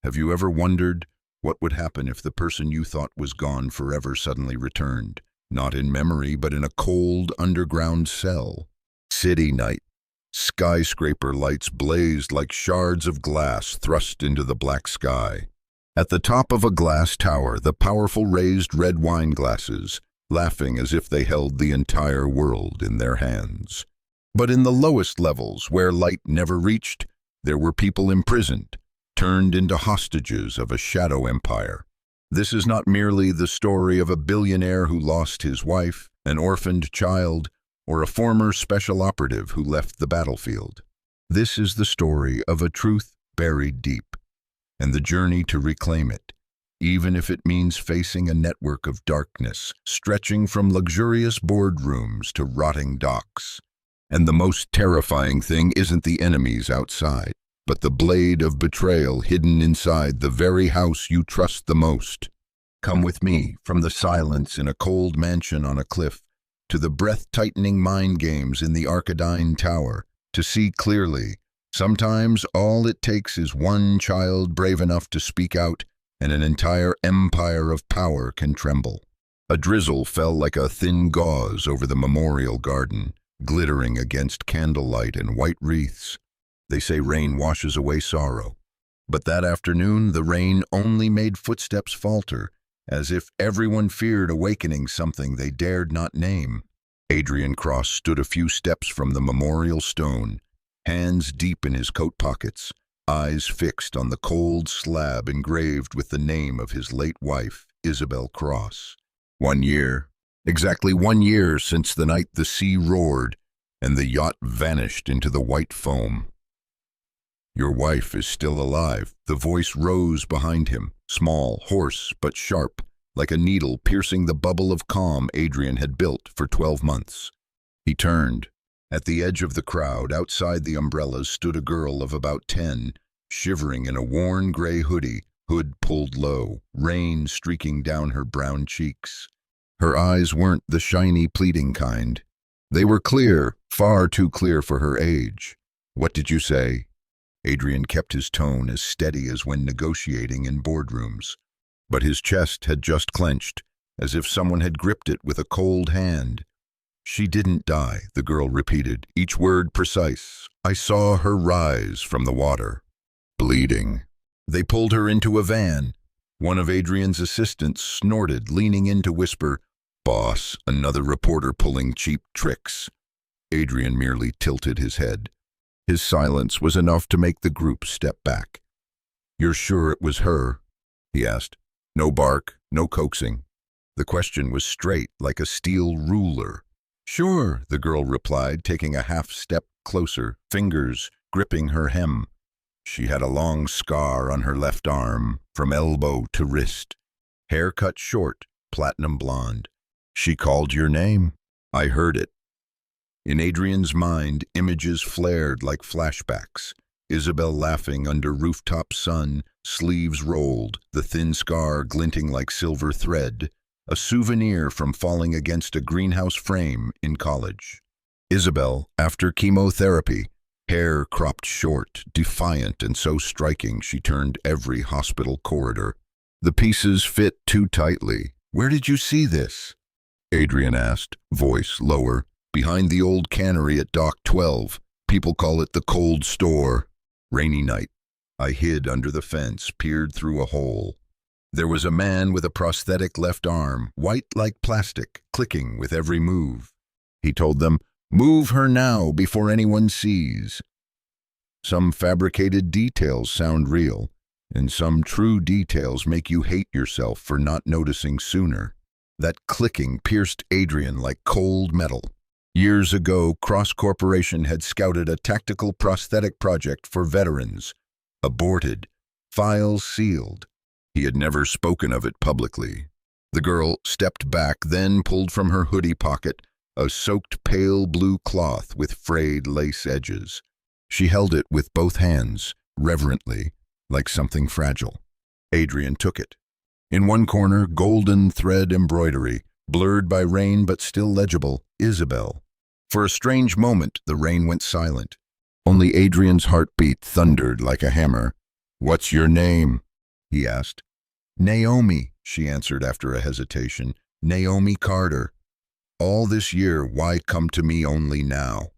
Have you ever wondered what would happen if the person you thought was gone forever suddenly returned? Not in memory, but in a cold underground cell. City night. Skyscraper lights blazed like shards of glass thrust into the black sky. At the top of a glass tower, the powerful raised red wine glasses, laughing as if they held the entire world in their hands. But in the lowest levels, where light never reached, there were people imprisoned, turned into hostages of a shadow empire. This is not merely the story of a billionaire who lost his wife, an orphaned child, or a former special operative who left the battlefield. This is the story of a truth buried deep, and the journey to reclaim it, even if it means facing a network of darkness, stretching from luxurious boardrooms to rotting docks. And the most terrifying thing isn't the enemies outside, but the blade of betrayal hidden inside the very house you trust the most. Come with me from the silence in a cold mansion on a cliff to the breath-tightening mind games in the Arkadine Tower to see clearly. Sometimes all it takes is one child brave enough to speak out, and an entire empire of power can tremble. A drizzle fell like a thin gauze over the memorial garden, glittering against candlelight and white wreaths. They say rain washes away sorrow. But that afternoon, the rain only made footsteps falter, as if everyone feared awakening something they dared not name. Adrian Cross stood a few steps from the memorial stone, hands deep in his coat pockets, eyes fixed on the cold slab engraved with the name of his late wife, Isabel Cross. 1 year, exactly 1 year since the night the sea roared and the yacht vanished into the white foam. Your wife is still alive. The voice rose behind him, small, hoarse, but sharp, like a needle piercing the bubble of calm Adrian had built for 12 months. He turned. At the edge of the crowd, outside the umbrellas, stood a girl of about 10, shivering in a worn gray hoodie, hood pulled low, rain streaking down her brown cheeks. Her eyes weren't the shiny, pleading kind. They were clear, far too clear for her age. "What did you say?" Adrian kept his tone as steady as when negotiating in boardrooms. But his chest had just clenched, as if someone had gripped it with a cold hand. "She didn't die," the girl repeated, each word precise. "I saw her rise from the water, bleeding." They pulled her into a van. One of Adrian's assistants snorted, leaning in to whisper, "Boss, another reporter pulling cheap tricks." Adrian merely tilted his head. His silence was enough to make the group step back. "You're sure it was her?" he asked. No bark, no coaxing. The question was straight, like a steel ruler. "Sure," the girl replied, taking a half-step closer, fingers gripping her hem. She had a long scar on her left arm, from elbow to wrist. Hair cut short, platinum blonde. "She called your name." "I heard it." In Adrian's mind, images flared like flashbacks. Isabel laughing under rooftop sun, sleeves rolled, the thin scar glinting like silver thread, a souvenir from falling against a greenhouse frame in college. Isabel, after chemotherapy, hair cropped short, defiant and so striking she turned every hospital corridor. The pieces fit too tightly. "Where did you see this?" Adrian asked, voice lower. "Behind the old cannery at Dock 12. People call it the cold store." Rainy night. I hid under the fence, peered through a hole. There was a man with a prosthetic left arm, white like plastic, clicking with every move. He told them, "Move her now before anyone sees." Some fabricated details sound real, and some true details make you hate yourself for not noticing sooner. That clicking pierced Adrian like cold metal. Years ago, Cross Corporation had scouted a tactical prosthetic project for veterans. Aborted. Files sealed. He had never spoken of it publicly. The girl stepped back, then pulled from her hoodie pocket a soaked pale blue cloth with frayed lace edges. She held it with both hands, reverently, like something fragile. Adrian took it. In one corner, golden thread embroidery, blurred by rain but still legible, Isabel. For a strange moment, the rain went silent. Only Adrian's heartbeat thundered like a hammer. "What's your name?" he asked. Naomi, she answered after a hesitation. Naomi Carter. All this year, why come to me only now?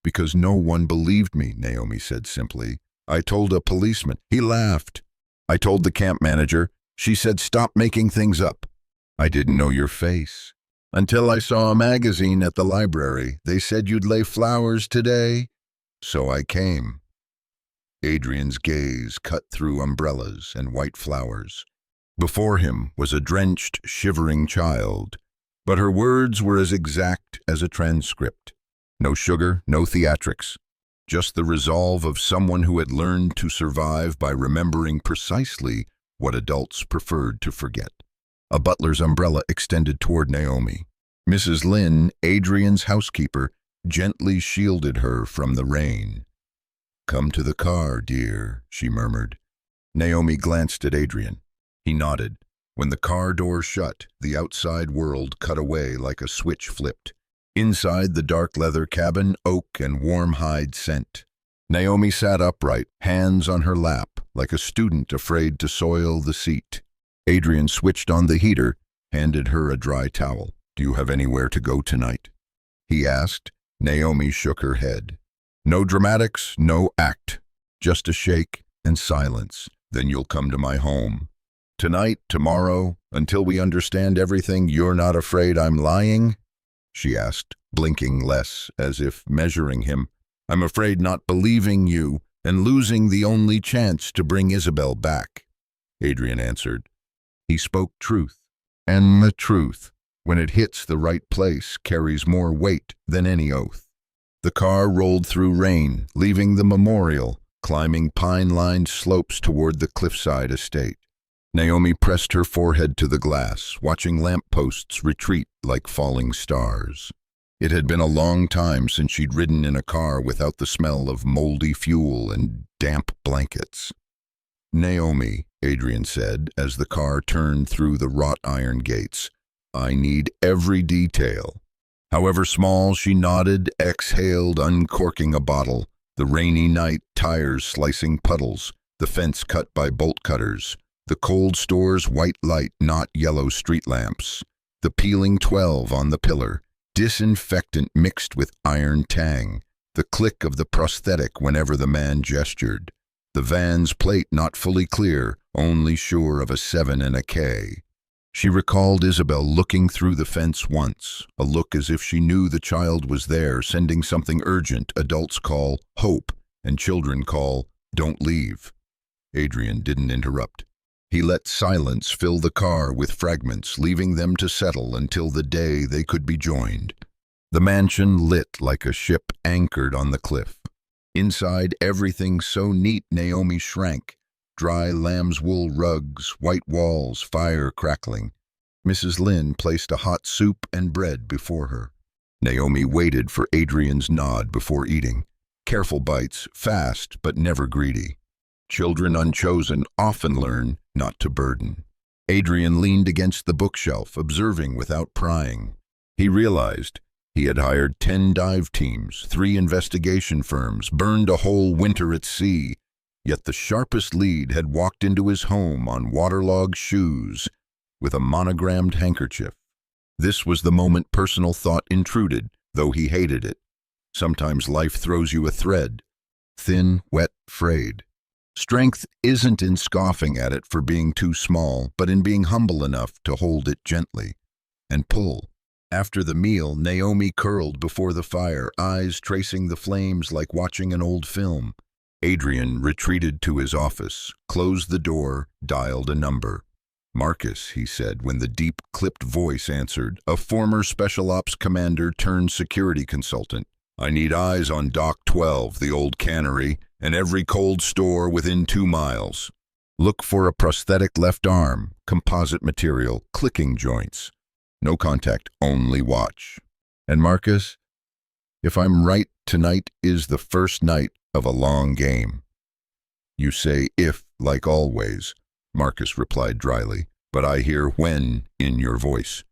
Because no one believed me, Naomi said simply. I told a policeman. He laughed. I told the camp manager. She said, stop making things up. I didn't know your face. Until I saw a magazine at the library. They said you'd lay flowers today. So I came. Adrian's gaze cut through umbrellas and white flowers. Before him was a drenched, shivering child, but her words were as exact as a transcript. No sugar, no theatrics, just the resolve of someone who had learned to survive by remembering precisely what adults preferred to forget. A butler's umbrella extended toward Naomi. Mrs. Lynn, Adrian's housekeeper, gently shielded her from the rain. Come to the car, dear, she murmured. Naomi glanced at Adrian. He nodded. When the car door shut, the outside world cut away like a switch flipped. Inside the dark leather cabin, oak and warm hide scent. Naomi sat upright, hands on her lap, like a student afraid to soil the seat. Adrian switched on the heater, handed her a dry towel. Do you have anywhere to go tonight? He asked. Naomi shook her head. No dramatics, no act. Just a shake and silence. Then you'll come to my home. Tonight, tomorrow, until we understand everything, you're not afraid I'm lying? She asked, blinking less, as if measuring him. I'm afraid not believing you and losing the only chance to bring Isabel back, Adrian answered. He spoke truth, and the truth, when it hits the right place, carries more weight than any oath. The car rolled through rain, leaving the memorial, climbing pine-lined slopes toward the cliffside estate. Naomi pressed her forehead to the glass, watching lampposts retreat like falling stars. It had been a long time since she'd ridden in a car without the smell of moldy fuel and damp blankets. Naomi, Adrian said, as the car turned through the wrought iron gates, I need every detail. However small, she nodded, exhaled, uncorking a bottle. The rainy night, tires slicing puddles, the fence cut by bolt cutters, the cold store's white light, not yellow street lamps, the peeling 12 on the pillar, disinfectant mixed with iron tang, the click of the prosthetic whenever the man gestured, the van's plate not fully clear, only sure of a 7 and a K. She recalled Isabel looking through the fence once, a look as if she knew the child was there, sending something urgent adults call hope and children call don't leave. Adrian didn't interrupt. He let silence fill the car with fragments, leaving them to settle until the day they could be joined. The mansion lit like a ship anchored on the cliff. Inside, everything so neat Naomi shrank. Dry lamb's wool rugs, white walls, fire crackling. Mrs. Lynn placed a hot soup and bread before her. Naomi waited for Adrian's nod before eating. Careful bites, fast but never greedy. Children unchosen often learn not to burden. Adrian leaned against the bookshelf, observing without prying. He realized he had hired 10 dive teams, 3 investigation firms, burned a whole winter at sea, yet the sharpest lead had walked into his home on waterlogged shoes with a monogrammed handkerchief. This was the moment personal thought intruded, though he hated it. Sometimes life throws you a thread, thin, wet, frayed. Strength isn't in scoffing at it for being too small, but in being humble enough to hold it gently and pull. After the meal, Naomi curled before the fire, eyes tracing the flames like watching an old film. Adrian retreated to his office, closed the door, dialed a number. Marcus, he said when the deep, clipped voice answered, a former special ops commander turned security consultant. I need eyes on Dock 12, the old cannery, and every cold store within 2 miles. Look for a prosthetic left arm, composite material, clicking joints. No contact, only watch. And Marcus, if I'm right, tonight is the first night of a long game. You say if, like always, Marcus replied dryly, but I hear when in your voice.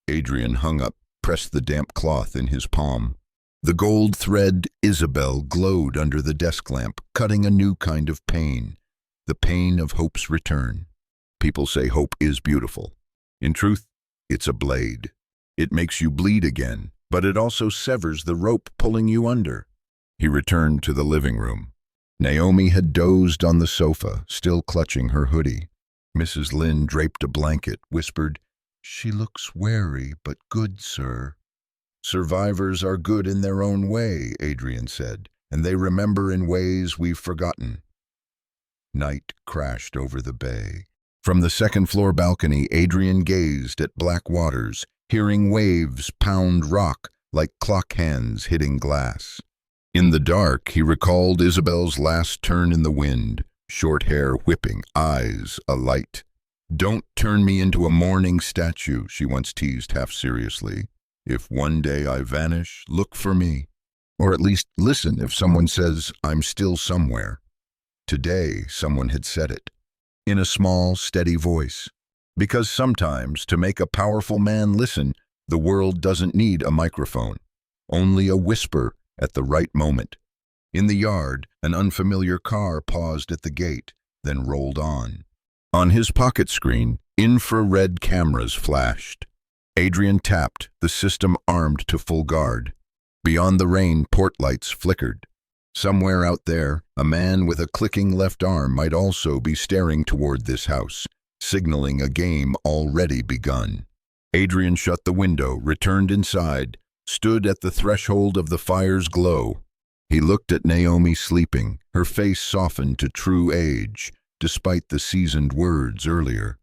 Adrian hung up, pressed the damp cloth in his palm. The gold thread Isabel glowed under the desk lamp, cutting a new kind of pain. the pain of hope's return. People say hope is beautiful. In truth, it's a blade. It makes you bleed again, but it also severs the rope pulling you under. He returned to the living room. Naomi had dozed on the sofa, still clutching her hoodie. Mrs. Lynn draped a blanket, whispered, "She looks wary, but good, sir." "Survivors are good in their own way," Adrian said, "and they remember in ways we've forgotten." Night crashed over the bay. From the second-floor balcony, Adrian gazed at black waters, hearing waves pound rock like clock hands hitting glass. In the dark, he recalled Isabel's last turn in the wind, short hair whipping, eyes alight. "Don't turn me into a mourning statue," she once teased half-seriously. "If one day I vanish, look for me. Or at least listen if someone says I'm still somewhere." Today, someone had said it, in a small, steady voice. Because sometimes, to make a powerful man listen, the world doesn't need a microphone. Only a whisper at the right moment. In the yard, an unfamiliar car paused at the gate, then rolled on. On his pocket screen, infrared cameras flashed. Adrian tapped, the system armed to full guard. Beyond the rain, port lights flickered. Somewhere out there, a man with a clicking left arm might also be staring toward this house, signaling a game already begun. Adrian shut the window, returned inside, stood at the threshold of the fire's glow. He looked at Naomi sleeping, her face softened to true age, despite the seasoned words earlier.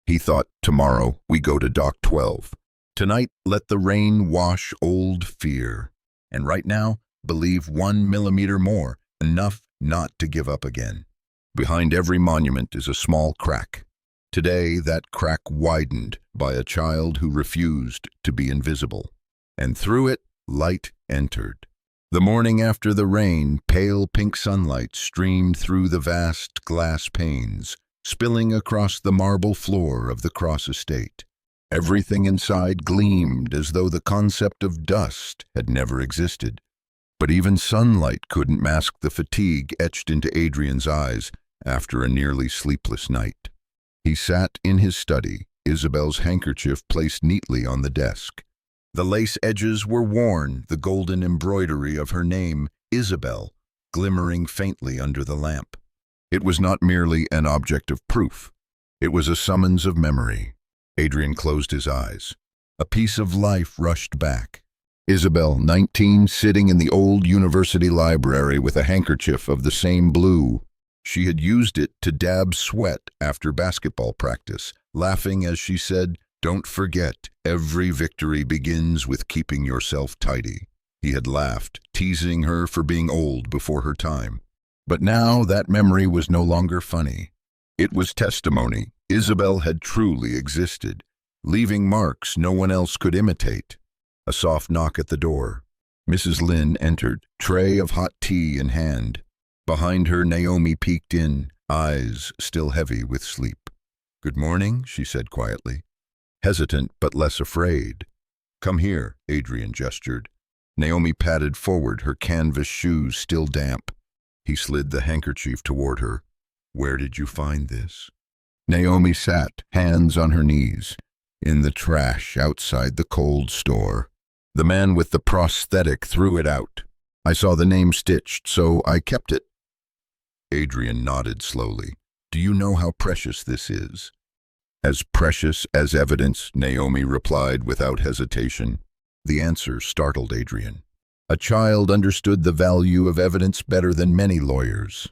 He thought, tomorrow we go to Dock 12. Tonight, let the rain wash old fear. And right now, believe 1 millimeter more, enough not to give up again. Behind every monument is a small crack. Today, that crack widened by a child who refused to be invisible. And through it, light entered. The morning after the rain, pale pink sunlight streamed through the vast glass panes, spilling across the marble floor of the Cross estate. Everything inside gleamed as though the concept of dust had never existed. But even sunlight couldn't mask the fatigue etched into Adrian's eyes after a nearly sleepless night. He sat in his study, Isabel's handkerchief placed neatly on the desk. The lace edges were worn, the golden embroidery of her name, Isabel, glimmering faintly under the lamp. It was not merely an object of proof. It was a summons of memory. Adrian closed his eyes. A piece of life rushed back. Isabel, 19, sitting in the old university library with a handkerchief of the same blue. She had used it to dab sweat after basketball practice, laughing as she said, "Don't forget, every victory begins with keeping yourself tidy." He had laughed, teasing her for being old before her time. But now that memory was no longer funny. It was testimony. Isabel had truly existed, leaving marks no one else could imitate. A soft knock at the door. Mrs. Lynn entered, tray of hot tea in hand. Behind her, Naomi peeked in, eyes still heavy with sleep. "Good morning," she said quietly, hesitant but less afraid. "Come here," Adrian gestured. Naomi padded forward, her canvas shoes still damp. He slid the handkerchief toward her. "Where did you find this?" Naomi sat, hands on her knees, in the trash outside the cold store. The man with the prosthetic threw it out. "I saw the name stitched, so I kept it." Adrian nodded slowly. "Do you know how precious this is?" "As precious as evidence," Naomi replied without hesitation. The answer startled Adrian. A child understood the value of evidence better than many lawyers.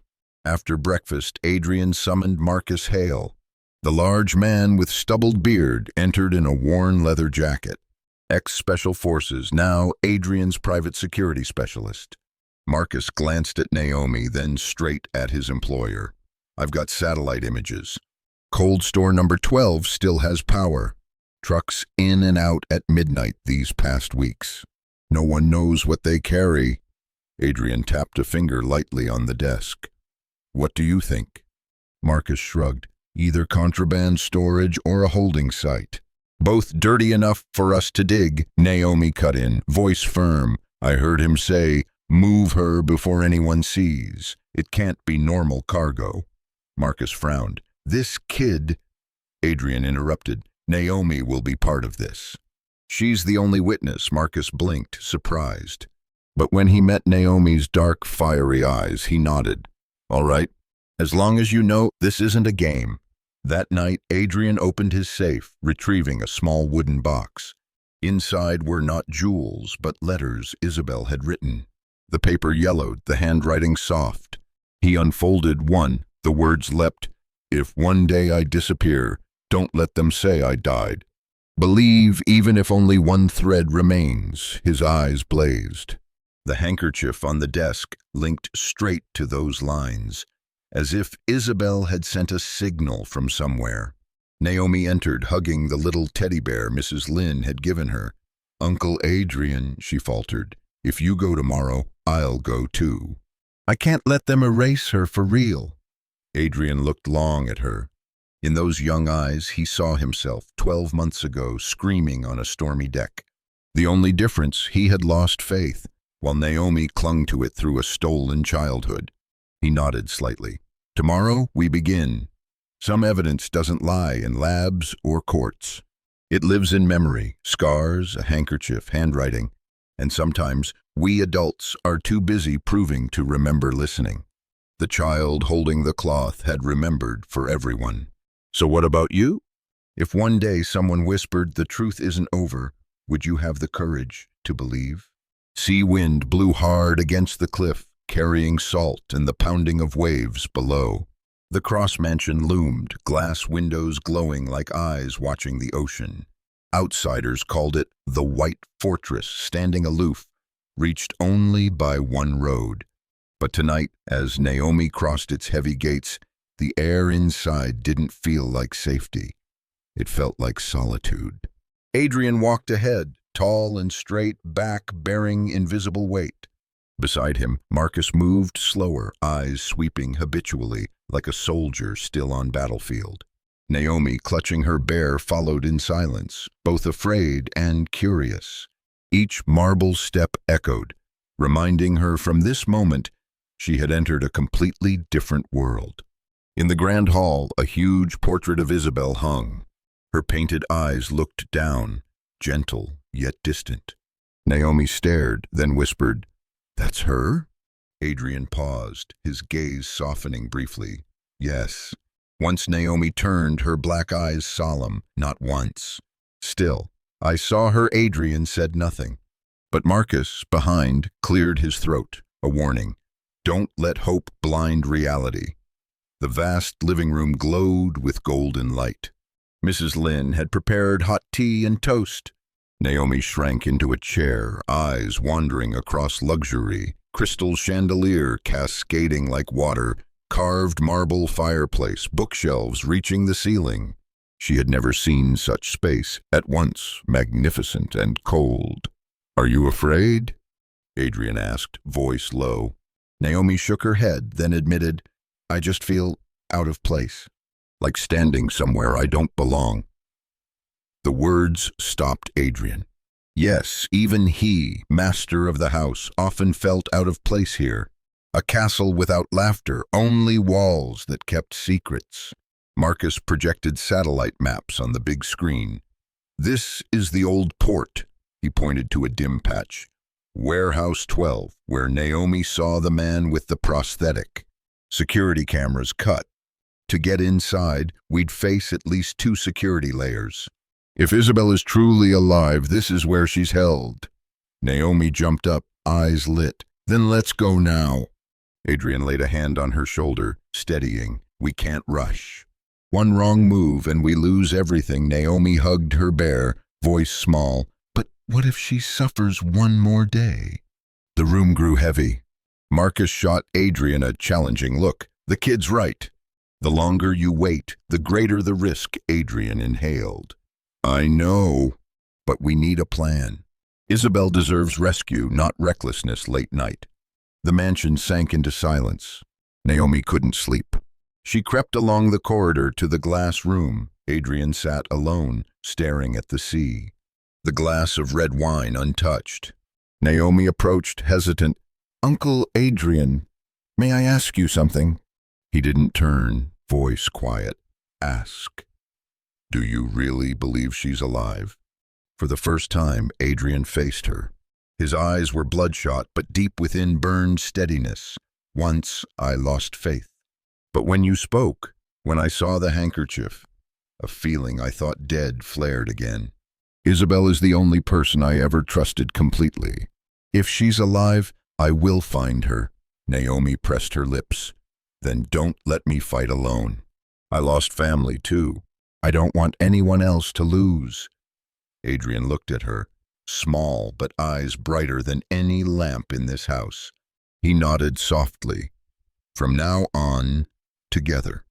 After breakfast, Adrian summoned Marcus Hale. The large man with stubbled beard entered in a worn leather jacket. Ex-Special Forces, now Adrian's private security specialist. Marcus glanced at Naomi, then straight at his employer. "I've got satellite images. Cold store number 12 still has power. Trucks in and out at midnight these past weeks. No one knows what they carry." Adrian tapped a finger lightly on the desk. "What do you think?" Marcus shrugged. "Either contraband storage or a holding site." "Both dirty enough for us to dig," Naomi cut in, voice firm. "I heard him say, 'Move her before anyone sees. It can't be normal cargo.'" Marcus frowned. This kid, Adrian interrupted. Naomi will be part of this. She's the only witness, Marcus blinked, surprised. But when he met Naomi's dark, fiery eyes, he nodded. All right, as long as you know this isn't a game. That night, Adrian opened his safe, retrieving a small wooden box. Inside were not jewels, but letters Isabel had written. The paper yellowed, the handwriting soft. He unfolded one. The words leapt, "If one day I disappear, don't let them say I died. Believe even if only one thread remains." His eyes blazed. The handkerchief on the desk linked straight to those lines, as if Isabel had sent a signal from somewhere. Naomi entered, hugging the little teddy bear Mrs. Lynn had given her. "Uncle Adrian," she faltered, "if you go tomorrow, I'll go too. I can't let them erase her for real." Adrian looked long at her. In those young eyes he saw himself 12 months ago screaming on a stormy deck. The only difference, he had lost faith, while Naomi clung to it through a stolen childhood. He nodded slightly. "Tomorrow we begin. Some evidence doesn't lie in labs or courts. It lives in memory, scars, a handkerchief, handwriting, and sometimes we adults are too busy proving to remember listening." The child holding the cloth had remembered for everyone. "So what about you? If one day someone whispered the truth isn't over, would you have the courage to believe?" Sea wind blew hard against the cliff, carrying salt and the pounding of waves below. The cross mansion loomed, glass windows glowing like eyes watching the ocean. Outsiders called it the White Fortress, standing aloof, reached only by one road. But tonight, as Naomi crossed its heavy gates, the air inside didn't feel like safety. It felt like solitude. Adrian walked ahead, tall and straight, back bearing invisible weight. Beside him, Marcus moved slower, eyes sweeping habitually, like a soldier still on battlefield. Naomi, clutching her bear, followed in silence, both afraid and curious. Each marble step echoed, reminding her from this moment she had entered a completely different world. In the grand hall, a huge portrait of Isabel hung. Her painted eyes looked down, gentle yet distant. Naomi stared, then whispered, "That's her?" Adrian paused, his gaze softening briefly. "Yes." Once Naomi turned, her black eyes solemn, not once. "Still, I saw her." Adrian said nothing. But Marcus, behind, cleared his throat, a warning. "Don't let hope blind reality." The vast living room glowed with golden light. Mrs. Lynn had prepared hot tea and toast. Naomi shrank into a chair, eyes wandering across luxury, crystal chandelier cascading like water, carved marble fireplace, bookshelves reaching the ceiling. She had never seen such space, at once magnificent and cold. "Are you afraid?" Adrian asked, voice low. Naomi shook her head, then admitted, "I just feel out of place, like standing somewhere I don't belong." The words stopped Adrian. Yes, even he, master of the house, often felt out of place here. A castle without laughter, only walls that kept secrets. Marcus projected satellite maps on the big screen. "This is the old port," he pointed to a dim patch. "Warehouse 12, where Naomi saw the man with the prosthetic. Security cameras cut. To get inside, we'd face at least 2 security layers. If Isabel is truly alive, this is where she's held." Naomi jumped up, eyes lit. "Then let's go now." Adrian laid a hand on her shoulder, steadying. "We can't rush. One wrong move and we lose everything." Naomi hugged her bear, voice small. "But what if she suffers one more day?" The room grew heavy. Marcus shot Adrian a challenging look. "The kid's right. The longer you wait, the greater the risk." Adrian inhaled. "I know, but we need a plan. Isabel deserves rescue, not recklessness." Late night. The mansion sank into silence. Naomi couldn't sleep. She crept along the corridor to the glass room. Adrian sat alone, staring at the sea, the glass of red wine untouched. Naomi approached, hesitant. "Uncle Adrian, may I ask you something?" He didn't turn, Voice quiet. Ask. Do you really believe she's alive? For the first time, Adrian faced her. His eyes were bloodshot, but deep within burned steadiness. Once I lost faith. But when you spoke, when I saw the handkerchief, a feeling I thought dead flared again. Isabel is the only person I ever trusted completely. If she's alive, I will find her. Naomi pressed her lips. Then don't let me fight alone. I lost family, too. I don't want anyone else to lose. Adrian looked at her, small but eyes brighter than any lamp in this house. He nodded softly. From now on, together.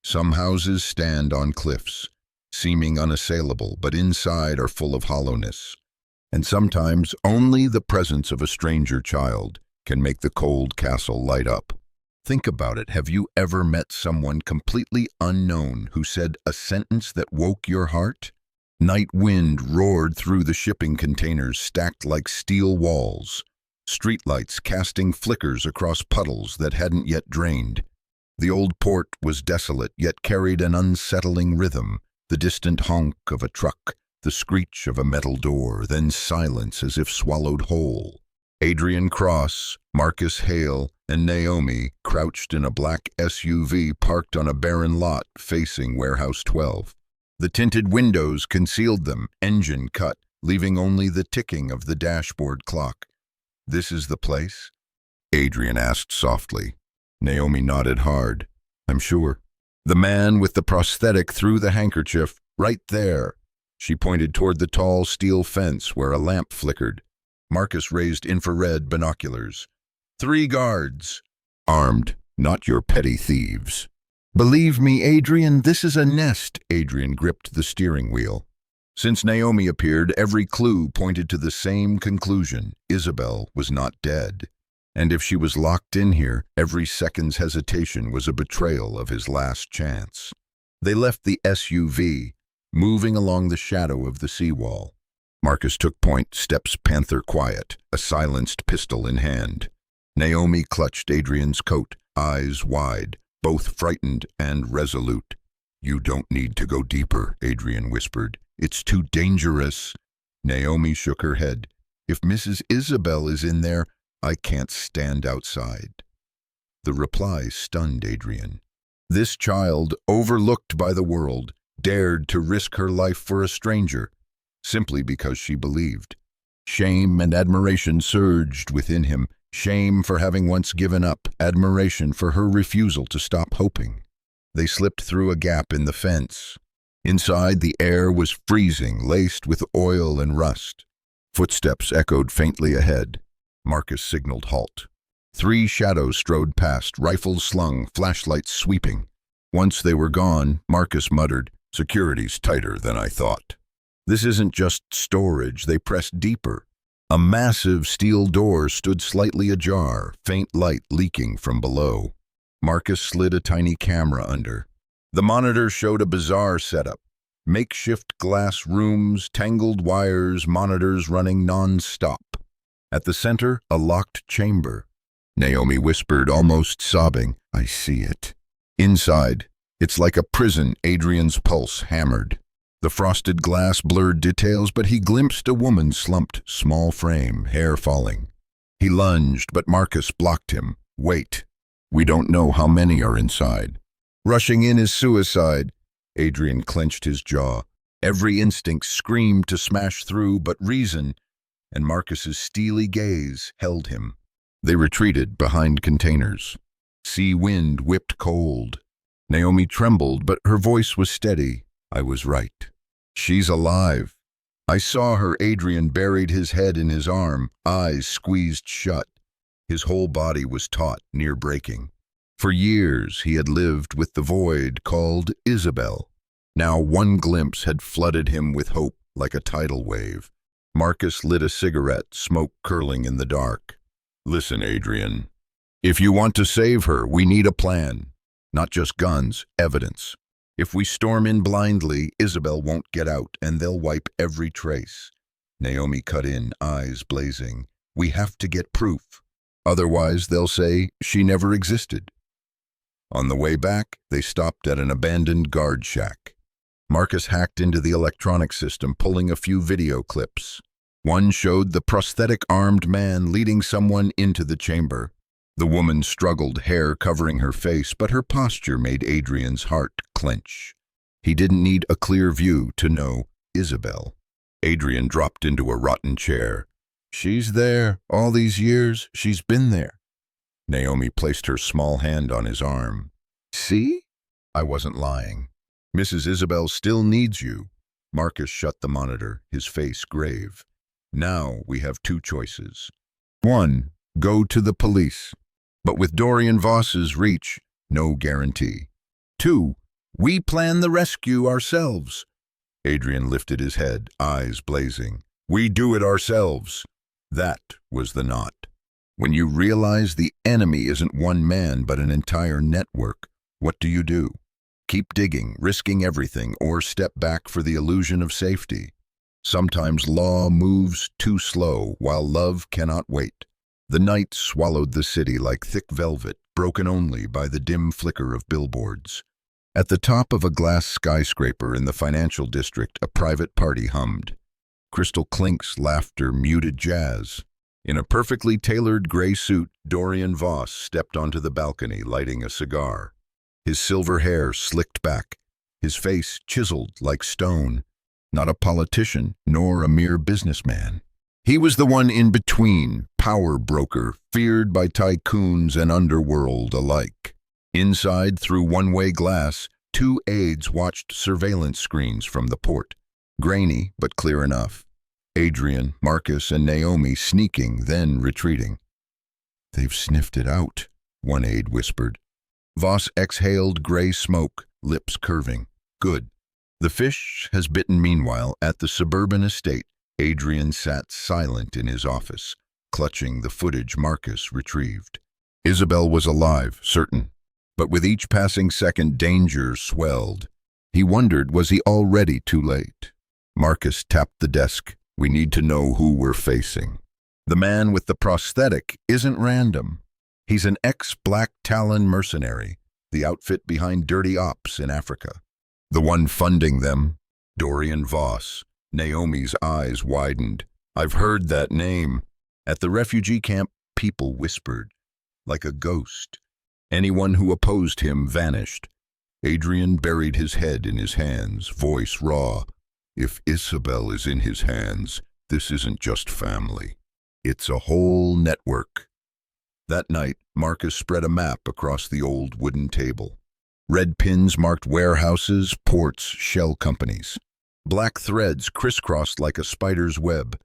Some houses stand on cliffs, seeming unassailable, but inside are full of hollowness. And sometimes only the presence of a stranger child can make the cold castle light up. Think about it. Have you ever met someone completely unknown who said a sentence that woke your heart? Night wind roared through the shipping containers stacked like steel walls, streetlights casting flickers across puddles that hadn't yet drained. The old port was desolate, yet carried an unsettling rhythm, the distant honk of a truck, the screech of a metal door, then silence as if swallowed whole. Adrian Cross, Marcus Hale, and Naomi crouched in a black SUV parked on a barren lot facing Warehouse 12. The tinted windows concealed them, engine cut, leaving only the ticking of the dashboard clock. This is the place? Adrian asked softly. Naomi nodded hard. I'm sure. The man with the prosthetic threw the handkerchief. Right there. She pointed toward the tall steel fence where a lamp flickered. Marcus raised infrared binoculars. 3 guards. Armed, not your petty thieves. Believe me, Adrian, this is a nest. Adrian gripped the steering wheel. Since Naomi appeared, every clue pointed to the same conclusion. Isabel was not dead. And if she was locked in here, every second's hesitation was a betrayal of his last chance. They left the SUV, moving along the shadow of the seawall. Marcus took point, steps panther quiet, a silenced pistol in hand. Naomi clutched Adrian's coat, eyes wide, both frightened and resolute. You don't need to go deeper, Adrian whispered. It's too dangerous. Naomi shook her head. If Mrs. Isabel is in there, I can't stand outside. The reply stunned Adrian. This child, overlooked by the world, dared to risk her life for a stranger, simply because she believed. Shame and admiration surged within him, shame for having once given up, admiration for her refusal to stop hoping. They slipped through a gap in the fence. Inside, the air was freezing, laced with oil and rust. Footsteps echoed faintly ahead. Marcus signaled halt. 3 shadows strode past, rifles slung, flashlights sweeping. Once they were gone, Marcus muttered, Security's tighter than I thought. This isn't just storage, they pressed deeper. A massive steel door stood slightly ajar, faint light leaking from below. Marcus slid a tiny camera under. The monitor showed a bizarre setup. Makeshift glass rooms, tangled wires, monitors running non-stop. At the center, a locked chamber. Naomi whispered, almost sobbing, I see it. Inside, it's like a prison. Adrian's pulse hammered. The frosted glass blurred details, but he glimpsed a woman slumped, small frame, hair falling. He lunged, but Marcus blocked him. Wait. We don't know how many are inside. Rushing in is suicide. Adrian clenched his jaw. Every instinct screamed to smash through, but reason, and Marcus's steely gaze, held him. They retreated behind containers. Sea wind whipped cold. Naomi trembled, but her voice was steady. I was right. She's alive. I saw her. Adrian buried his head in his arm, eyes squeezed shut. His whole body was taut, near breaking. For years he had lived with the void called Isabel. Now one glimpse had flooded him with hope like a tidal wave. Marcus lit a cigarette, smoke curling in the dark. Listen, Adrian. If you want to save her, we need a plan. Not just guns, evidence. If we storm in blindly, Isabel won't get out, and they'll wipe every trace. Naomi cut in, eyes blazing. We have to get proof. Otherwise, they'll say she never existed. On the way back, they stopped at an abandoned guard shack. Marcus hacked into the electronic system, pulling a few video clips. One showed the prosthetic-armed man leading someone into the chamber. The woman struggled, hair covering her face, but her posture made Adrian's heart clench. He didn't need a clear view to know Isabel. Adrian dropped into a rotten chair. "She's there. All these years, she's been there." Naomi placed her small hand on his arm. "See? I wasn't lying. Mrs. Isabel still needs you." Marcus shut the monitor, his face grave. "Now we have two choices. 1. Go to the police. But with Dorian Voss's reach, no guarantee. 2. We plan the rescue ourselves." Adrian lifted his head, eyes blazing. "We do it ourselves." That was the knot. When you realize the enemy isn't one man but an entire network, what do? Keep digging, risking everything, or step back for the illusion of safety? Sometimes law moves too slow, while love cannot wait. The night swallowed the city like thick velvet, broken only by the dim flicker of billboards. At the top of a glass skyscraper in the financial district, a private party hummed. Crystal clinks, laughter, muted jazz. In a perfectly tailored gray suit, Dorian Voss stepped onto the balcony, lighting a cigar. His silver hair slicked back, his face chiseled like stone. Not a politician, nor a mere businessman. He was the one in between, power broker, feared by tycoons and underworld alike. Inside, through one-way glass, two aides watched surveillance screens from the port. Grainy, but clear enough. Adrian, Marcus, and Naomi sneaking, then retreating. "They've sniffed it out," one aide whispered. Voss exhaled gray smoke, lips curving. "Good." The fish has bitten. Meanwhile, at the suburban estate, Adrian sat silent in his office, clutching the footage Marcus retrieved. Isabel was alive, certain, but with each passing second, danger swelled. He wondered, was he already too late? Marcus tapped the desk. "We need to know who we're facing. The man with the prosthetic isn't random. He's an ex-Black Talon mercenary, the outfit behind dirty ops in Africa. The one funding them, Dorian Voss." Naomi's eyes widened. "I've heard that name." At the refugee camp, people whispered, like a ghost. Anyone who opposed him vanished. Adrian buried his head in his hands, voice raw. "If Isabel is in his hands, this isn't just family. It's a whole network." That night, Marcus spread a map across the old wooden table. Red pins marked warehouses, ports, shell companies. Black threads crisscrossed like a spider's web.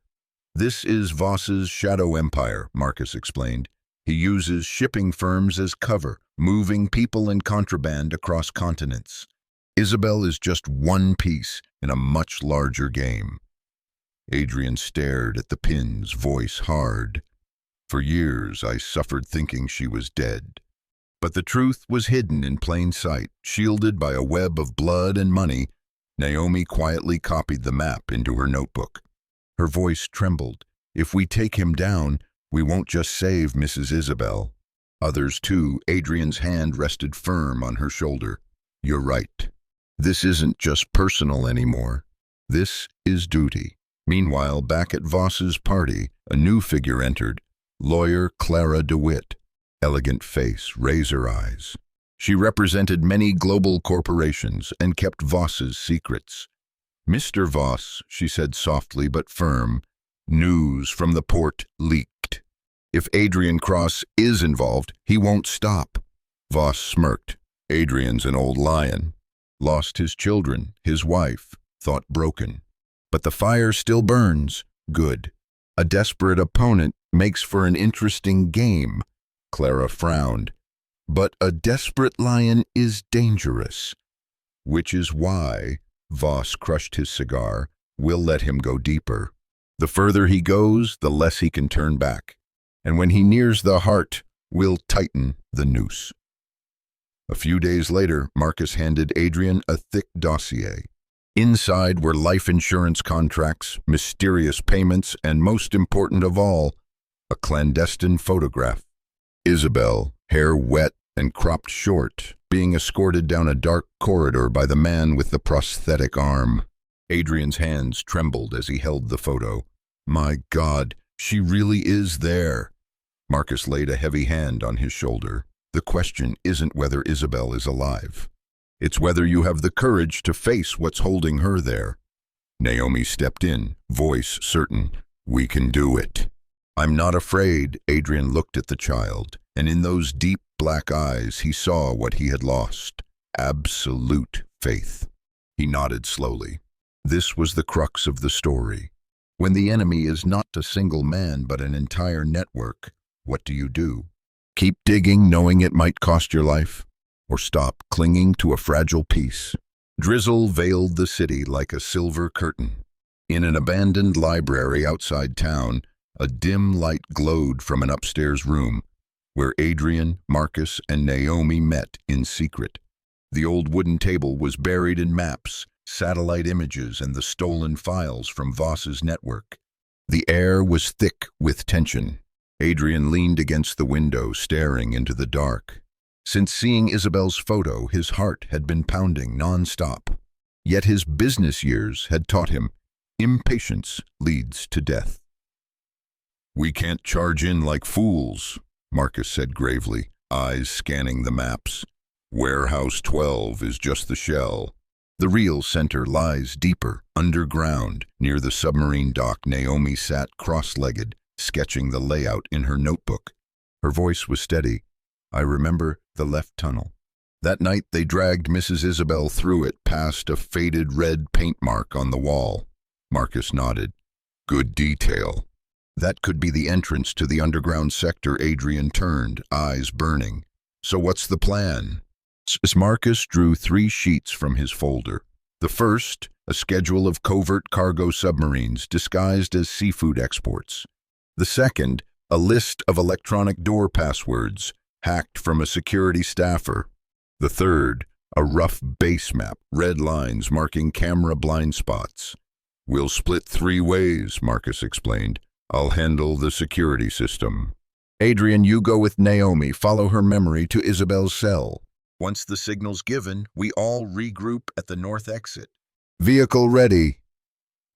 "This is Voss's shadow empire," Marcus explained. "He uses shipping firms as cover, moving people and contraband across continents. Isabel is just one piece in a much larger game." Adrian stared at the pins, voice hard. "For years I suffered thinking she was dead. But the truth was hidden in plain sight, shielded by a web of blood and money." Naomi quietly copied the map into her notebook. Her voice trembled. "If we take him down, we won't just save Mrs. Isabel. Others too." Adrian's hand rested firm on her shoulder. "You're right. This isn't just personal anymore. This is duty." Meanwhile, back at Voss's party, a new figure entered. Lawyer Clara DeWitt. Elegant face, razor eyes. She represented many global corporations and kept Voss's secrets. "Mr. Voss," she said softly but firm, "news from the port leaked. If Adrian Cross is involved, he won't stop." Voss smirked. "Adrian's an old lion. Lost his children, his wife, thought broken. But the fire still burns. Good. A desperate opponent makes for an interesting game." Clara frowned. "But a desperate lion is dangerous. Which is why," Voss crushed his cigar, "we'll let him go deeper. The further he goes, the less he can turn back. And when he nears the heart, we'll tighten the noose." A few days later, Marcus handed Adrian a thick dossier. Inside were life insurance contracts, mysterious payments, and most important of all, a clandestine photograph. Isabel, hair wet and cropped short, being escorted down a dark corridor by the man with the prosthetic arm. Adrian's hands trembled as he held the photo. My God, she really is there. Marcus laid a heavy hand on his shoulder. The question isn't whether Isabel is alive. It's whether you have the courage to face what's holding her there. Naomi stepped in, voice certain. We can do it. I'm not afraid. Adrian looked at the child, and in those deep black eyes he saw what he had lost. Absolute faith. He nodded slowly. This was the crux of the story. When the enemy is not a single man but an entire network, what do? Keep digging knowing it might cost your life? Or stop clinging to a fragile piece? Drizzle veiled the city like a silver curtain. In an abandoned library outside town, a dim light glowed from an upstairs room, where Adrian, Marcus, and Naomi met in secret. The old wooden table was buried in maps, satellite images, and the stolen files from Voss's network. The air was thick with tension. Adrian leaned against the window, staring into the dark. Since seeing Isabel's photo, his heart had been pounding non-stop. Yet his business years had taught him, impatience leads to death. We can't charge in like fools, Marcus said gravely, eyes scanning the maps. Warehouse 12 is just the shell. The real center lies deeper, underground, near the submarine dock. Naomi sat cross-legged, sketching the layout in her notebook. Her voice was steady. I remember the left tunnel. That night they dragged Mrs. Isabel through it, past a faded red paint mark on the wall. Marcus nodded. Good detail. That could be the entrance to the underground sector. Adrian turned, eyes burning. So what's the plan? Marcus drew 3 sheets from his folder. The first, a schedule of covert cargo submarines disguised as seafood exports. The second, a list of electronic door passwords, hacked from a security staffer. The third, a rough base map, red lines marking camera blind spots. We'll split 3 ways, Marcus explained. I'll handle the security system. Adrian, you go with Naomi, follow her memory to Isabel's cell. Once the signal's given, we all regroup at the north exit. Vehicle ready.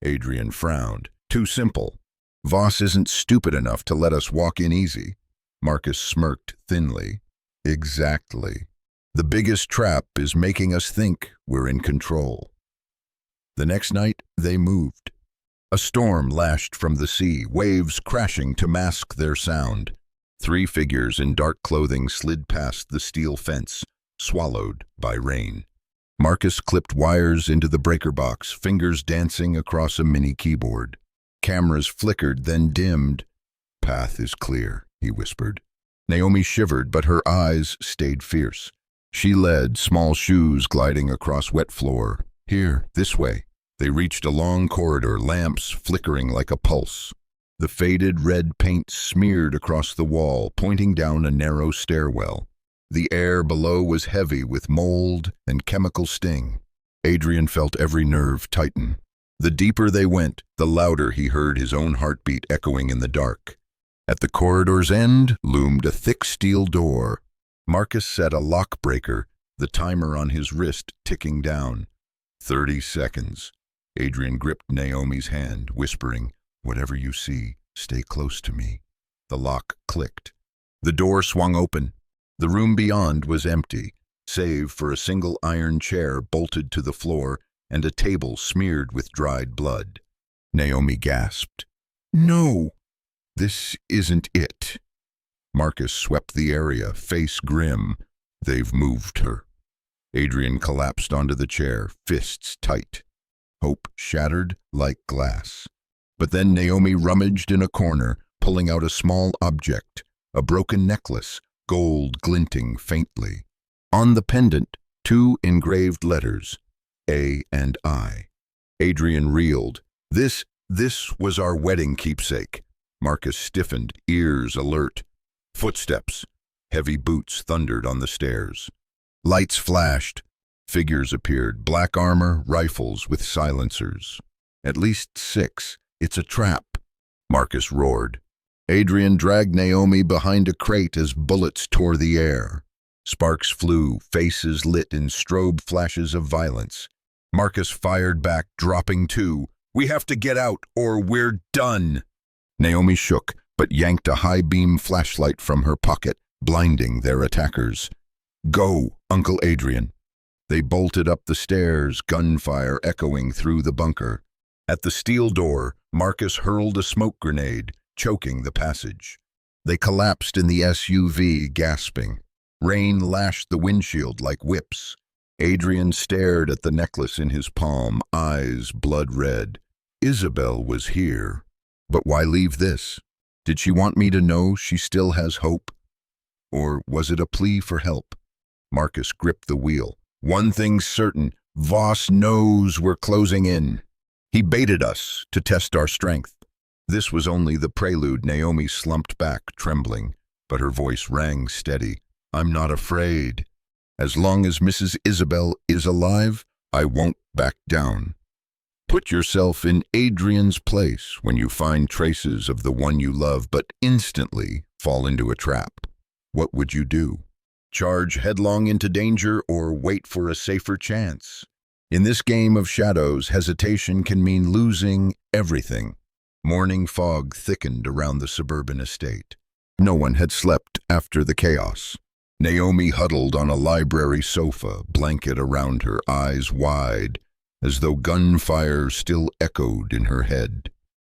Adrian frowned. Too simple. Voss isn't stupid enough to let us walk in easy. Marcus smirked thinly. Exactly. The biggest trap is making us think we're in control. The next night, they moved. A storm lashed from the sea, waves crashing to mask their sound. 3 figures in dark clothing slid past the steel fence, swallowed by rain. Marcus clipped wires into the breaker box, fingers dancing across a mini keyboard. Cameras flickered, then dimmed. Path is clear, he whispered. Naomi shivered, but her eyes stayed fierce. She led, small shoes gliding across wet floor. Here, this way. They reached a long corridor, lamps flickering like a pulse. The faded red paint smeared across the wall, pointing down a narrow stairwell. The air below was heavy with mold and chemical sting. Adrian felt every nerve tighten. The deeper they went, the louder he heard his own heartbeat echoing in the dark. At the corridor's end loomed a thick steel door. Marcus set a lock breaker, the timer on his wrist ticking down. 30 seconds. Adrian gripped Naomi's hand, whispering, Whatever you see, stay close to me. The lock clicked. The door swung open. The room beyond was empty, save for a single iron chair bolted to the floor and a table smeared with dried blood. Naomi gasped. No, this isn't it. Marcus swept the area, face grim. They've moved her. Adrian collapsed onto the chair, fists tight. Hope shattered like glass. But then Naomi rummaged in a corner, pulling out a small object, a broken necklace, gold glinting faintly. On the pendant, 2 engraved letters, A and I. Adrian reeled. This was our wedding keepsake. Marcus stiffened, ears alert. Footsteps. Heavy boots thundered on the stairs. Lights flashed. Figures appeared, black armor, rifles with silencers. At least 6. It's a trap, Marcus roared. Adrian dragged Naomi behind a crate as bullets tore the air. Sparks flew, faces lit in strobe flashes of violence. Marcus fired back, dropping two. "We have to get out, or we're done." Naomi shook, but yanked a high-beam flashlight from her pocket, blinding their attackers. "Go, Uncle Adrian." They bolted up the stairs, gunfire echoing through the bunker. At the steel door, Marcus hurled a smoke grenade, choking the passage. They collapsed in the SUV, gasping. Rain lashed the windshield like whips. Adrian stared at the necklace in his palm, eyes blood red. Isabel was here. But why leave this? Did she want me to know she still has hope? Or was it a plea for help? Marcus gripped the wheel. "One thing's certain, Voss knows we're closing in. He baited us to test our strength." This was only the prelude. Naomi slumped back, trembling, but her voice rang steady. "I'm not afraid. As long as Mrs. Isabel is alive, I won't back down." Put yourself in Adrian's place when you find traces of the one you love but instantly fall into a trap. What would you do? Charge headlong into danger or wait for a safer chance? In this game of shadows, hesitation can mean losing everything. Morning fog thickened around the suburban estate. No one had slept after the chaos. Naomi huddled on a library sofa, blanket around her, eyes wide, as though gunfire still echoed in her head.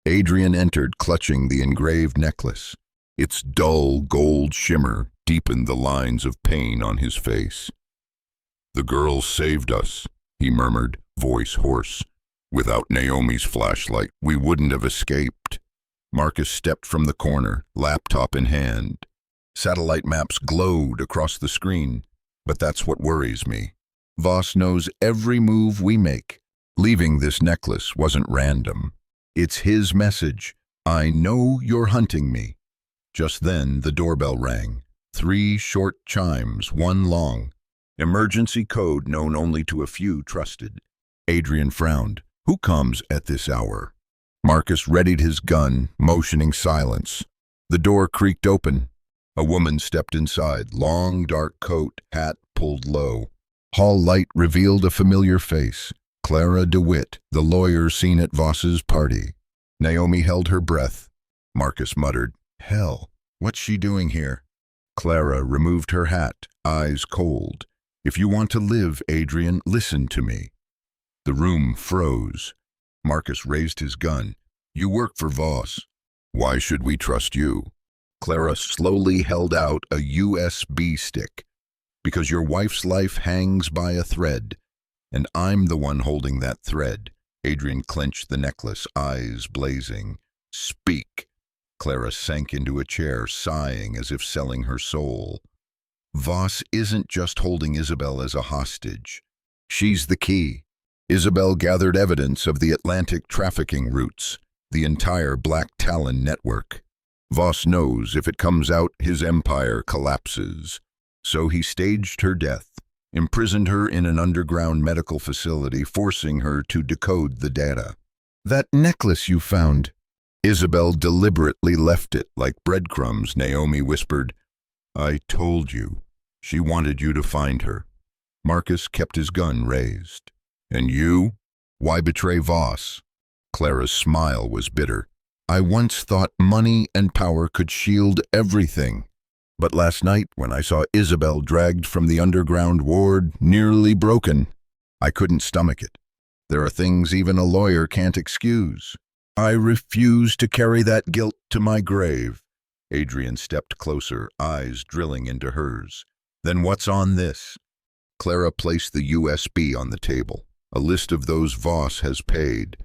Adrian entered, clutching the engraved necklace. Its dull gold shimmer deepened the lines of pain on his face. "The girl saved us," he murmured, voice hoarse. "Without Naomi's flashlight, we wouldn't have escaped." Marcus stepped from the corner, laptop in hand. Satellite maps glowed across the screen. "But that's what worries me. Voss knows every move we make. Leaving this necklace wasn't random. It's his message. I know you're hunting me." Just then, the doorbell rang. 3 short chimes, 1 long. Emergency code known only to a few trusted. Adrian frowned. Who comes at this hour? Marcus readied his gun, motioning silence. The door creaked open. A woman stepped inside, long dark coat, hat pulled low. Hall light revealed a familiar face. Clara DeWitt, the lawyer seen at Voss's party. Naomi held her breath. Marcus muttered, "Hell, what's she doing here?" Clara removed her hat, eyes cold. "If you want to live, Adrian, listen to me." The room froze. Marcus raised his gun. "You work for Voss. Why should we trust you?" Clara slowly held out a USB stick. "Because your wife's life hangs by a thread, and I'm the one holding that thread." Adrian clenched the necklace, eyes blazing. "Speak." Clara sank into a chair, sighing as if selling her soul. "Voss isn't just holding Isabel as a hostage. She's the key." Isabel gathered evidence of the Atlantic trafficking routes, the entire Black Talon network. Voss knows if it comes out, his empire collapses. So he staged her death, imprisoned her in an underground medical facility, forcing her to decode the data. "That necklace you found." Isabel deliberately left it like breadcrumbs, Naomi whispered. "I told you. She wanted you to find her." Marcus kept his gun raised. "And you? Why betray Voss?" Clara's smile was bitter. "I once thought money and power could shield everything. But last night, when I saw Isabel dragged from the underground ward, nearly broken, I couldn't stomach it. There are things even a lawyer can't excuse. I refuse to carry that guilt to my grave." Adrian stepped closer, eyes drilling into hers. "Then what's on this?" Clara placed the USB on the table. "A list of those Voss has paid.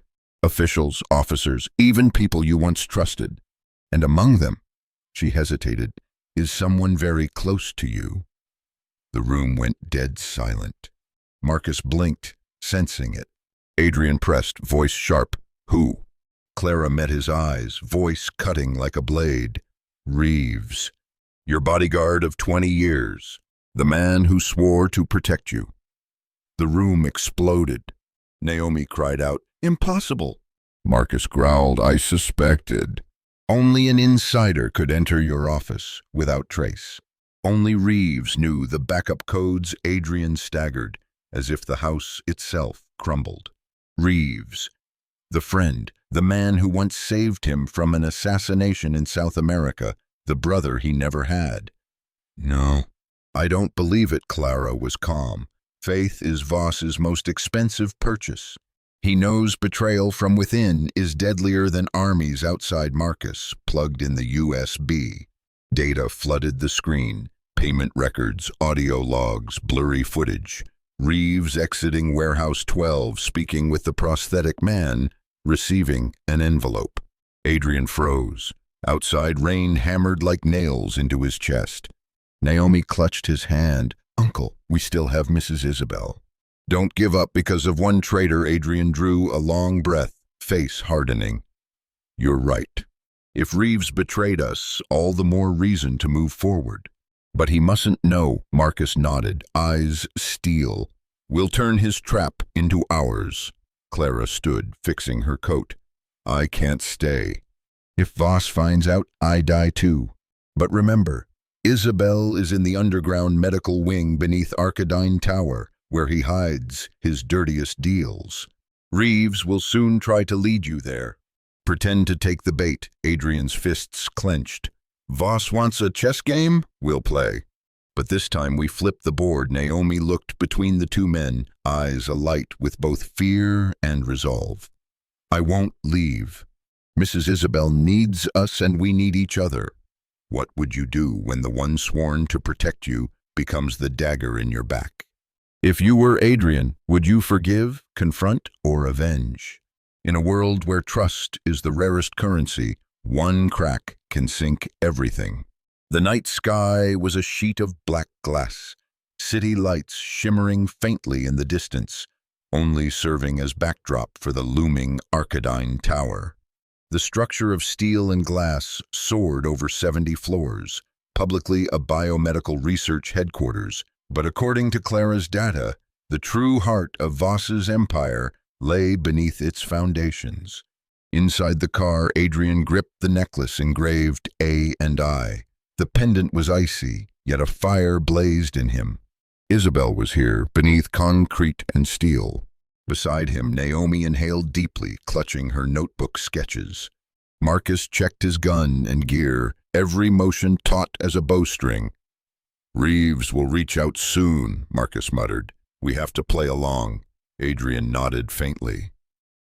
Officials, officers, even people you once trusted. And among them," she hesitated, "is someone very close to you." The room went dead silent. Marcus blinked, sensing it. Adrian pressed, voice sharp. "Who?" Clara met his eyes, voice cutting like a blade. "Reeves. Your bodyguard of 20 years. The man who swore to protect you." The room exploded. Naomi cried out, "Impossible!" Marcus growled, "I suspected. Only an insider could enter your office without trace. Only Reeves knew the backup codes. Adrian staggered, as if the house itself crumbled. Reeves, the friend, the man who once saved him from an assassination in South America, the brother he never had. No, I don't believe it. Clara was calm. Faith is Voss's most expensive purchase. He knows betrayal from within is deadlier than armies outside Marcus, plugged in the USB. Data flooded the screen. Payment records, audio logs, blurry footage. Reeves exiting Warehouse 12, speaking with the prosthetic man, receiving an envelope. Adrian froze. Outside, rain hammered like nails into his chest. Naomi clutched his hand. Uncle, we still have Mrs. Isabel. Don't give up because of one traitor. Adrian drew a long breath, face hardening. You're right. If Reeves betrayed us, all the more reason to move forward. But he mustn't know. Marcus nodded, eyes steel. We'll turn his trap into ours. Clara stood, fixing her coat. I can't stay. If Voss finds out, I die too. But remember, Isabel is in the underground medical wing beneath Arkadine Tower, where he hides his dirtiest deals. Reeves will soon try to lead you there. Pretend to take the bait. Adrian's fists clenched. Voss wants a chess game? We'll play. But this time we flip the board. Naomi looked between the two men, eyes alight with both fear and resolve. I won't leave. Mrs. Isabel needs us and we need each other. What would you do when the one sworn to protect you becomes the dagger in your back? If you were Adrian, would you forgive, confront, or avenge? In a world where trust is the rarest currency, one crack can sink everything. The night sky was a sheet of black glass, city lights shimmering faintly in the distance, only serving as backdrop for the looming Arkadine Tower. The structure of steel and glass soared over 70 floors, publicly a biomedical research headquarters, but according to Clara's data, the true heart of Voss's empire lay beneath its foundations. Inside the car, Adrian gripped the necklace engraved A and I. The pendant was icy, yet a fire blazed in him. Isabel was here, beneath concrete and steel. Beside him, Naomi inhaled deeply, clutching her notebook sketches. Marcus checked his gun and gear, every motion taut as a bowstring. Reeves will reach out soon, Marcus muttered. We have to play along. Adrian nodded faintly.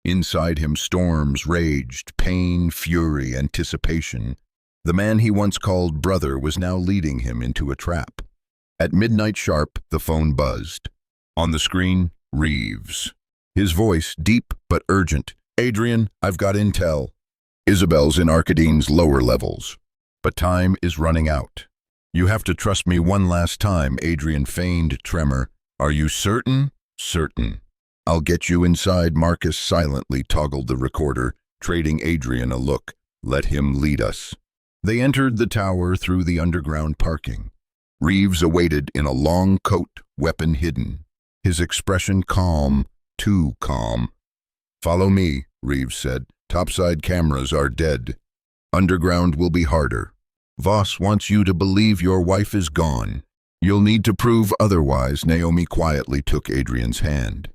Inside him, storms raged, pain, fury, anticipation. The man he once called brother was now leading him into a trap. At midnight sharp, the phone buzzed. On the screen, Reeves. His voice, deep but urgent. Adrian, I've got intel. Isabel's in Arkadine's lower levels. But time is running out. You have to trust me one last time. Adrian feigned tremor. Are you certain? Certain. I'll get you inside. Marcus silently toggled the recorder, trading Adrian a look. Let him lead us. They entered the tower through the underground parking. Reeves awaited in a long coat, weapon hidden. His expression calm, too calm. Follow me, Reeves said. Topside cameras are dead. Underground will be harder. Voss wants you to believe your wife is gone. You'll need to prove otherwise. Naomi quietly took Adrian's hand.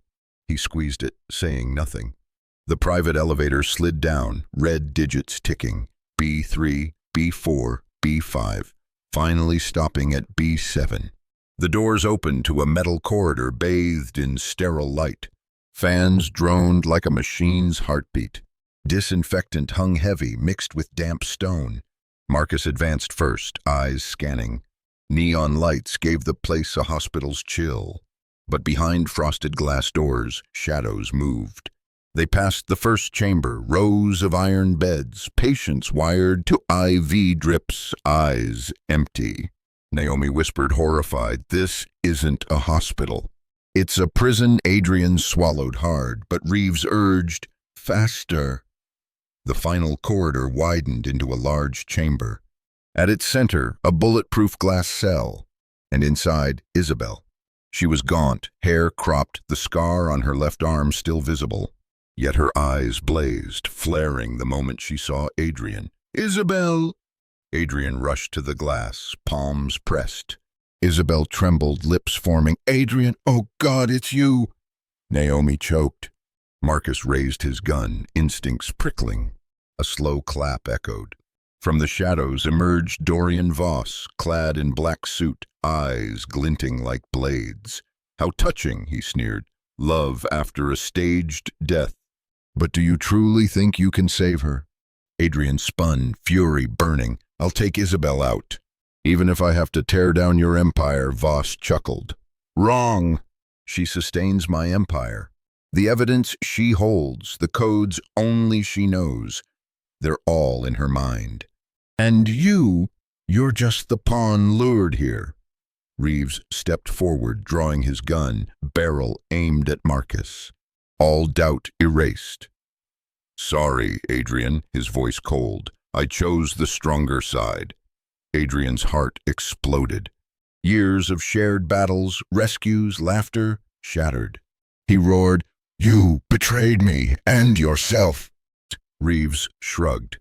He squeezed it, saying nothing. The private elevator slid down, red digits ticking. B3, B4, B5, finally stopping at B7. The doors opened to a metal corridor bathed in sterile light. Fans droned like a machine's heartbeat. Disinfectant hung heavy, mixed with damp stone. Marcus advanced first, eyes scanning. Neon lights gave the place a hospital's chill. But behind frosted glass doors, shadows moved. They passed the first chamber, rows of iron beds, patients wired to IV drips, eyes empty. Naomi whispered, horrified, this isn't a hospital. It's a prison. Adrian swallowed hard, but Reeves urged, faster. The final corridor widened into a large chamber. At its center, a bulletproof glass cell, and inside, Isabel. She was gaunt, hair cropped, the scar on her left arm still visible. Yet her eyes blazed, flaring the moment she saw Adrian. Isabel! Adrian rushed to the glass, palms pressed. Isabel trembled, lips forming. "Adrian, oh God, it's you!" Naomi choked. Marcus raised his gun, instincts prickling. A slow clap echoed. From the shadows emerged Dorian Voss, clad in black suit, eyes glinting like blades. "How touching," he sneered. "Love after a staged death. But do you truly think you can save her?" Adrian spun, fury burning. "I'll take Isabel out. Even if I have to tear down your empire," Voss chuckled. "Wrong. She sustains my empire. The evidence she holds, the codes only she knows, they're all in her mind. And you're just the pawn lured here." Reeves stepped forward, drawing his gun, barrel aimed at Marcus. All doubt erased. "Sorry, Adrian," his voice cold. "I chose the stronger side." Adrian's heart exploded. Years of shared battles, rescues, laughter, shattered. He roared, "You betrayed me and yourself." Reeves shrugged.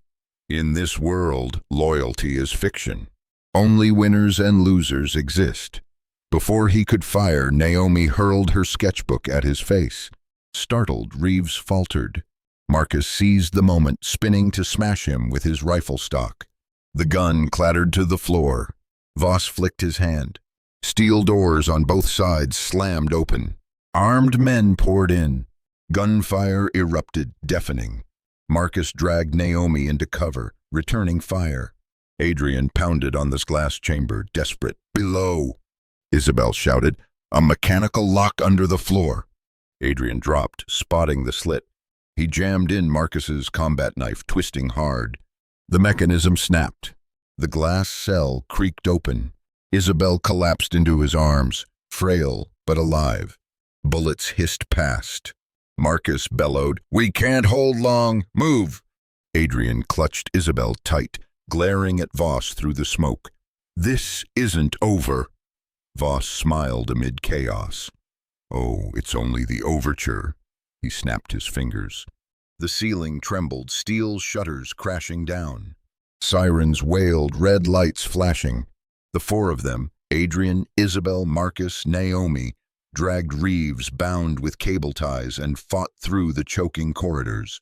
"In this world, loyalty is fiction. Only winners and losers exist." Before he could fire, Naomi hurled her sketchbook at his face. Startled, Reeves faltered. Marcus seized the moment, spinning to smash him with his rifle stock. The gun clattered to the floor. Voss flicked his hand. Steel doors on both sides slammed open. Armed men poured in. Gunfire erupted, deafening. Marcus dragged Naomi into cover, returning fire. Adrian pounded on this glass chamber, desperate. "Below!" Isabel shouted. "A mechanical lock under the floor." Adrian dropped, spotting the slit. He jammed in Marcus's combat knife, twisting hard. The mechanism snapped. The glass cell creaked open. Isabel collapsed into his arms, frail but alive. Bullets hissed past. Marcus bellowed, "We can't hold long. Move!" Adrian clutched Isabel tight, glaring at Voss through the smoke. "This isn't over." Voss smiled amid chaos. "Oh, it's only the overture." He snapped his fingers. The ceiling trembled, steel shutters crashing down. Sirens wailed, red lights flashing. The four of them, Adrian, Isabel, Marcus, Naomi, dragged Reeves bound with cable ties and fought through the choking corridors.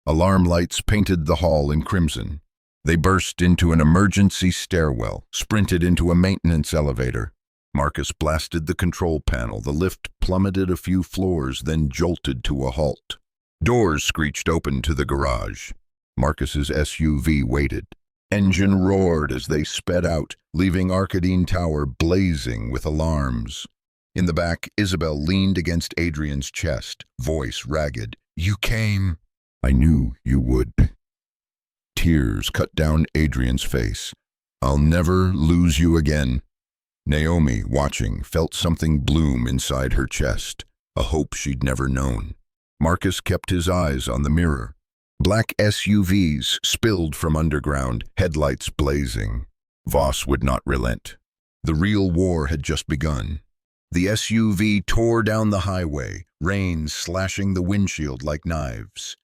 Alarm lights painted the hall in crimson. They burst into an emergency stairwell, sprinted into a maintenance elevator. Marcus blasted the control panel. The lift plummeted a few floors, then jolted to a halt. Doors screeched open to the garage. Marcus's SUV waited. Engine roared as they sped out, leaving Arkadine Tower blazing with alarms. In the back, Isabel leaned against Adrian's chest, voice ragged. "You came." "I knew you would." Tears cut down Adrian's face. "I'll never lose you again." Naomi, watching, felt something bloom inside her chest, a hope she'd never known. Marcus kept his eyes on the mirror. Black SUVs spilled from underground, headlights blazing. Voss would not relent. The real war had just begun. The SUV tore down the highway, rain slashing the windshield like knives.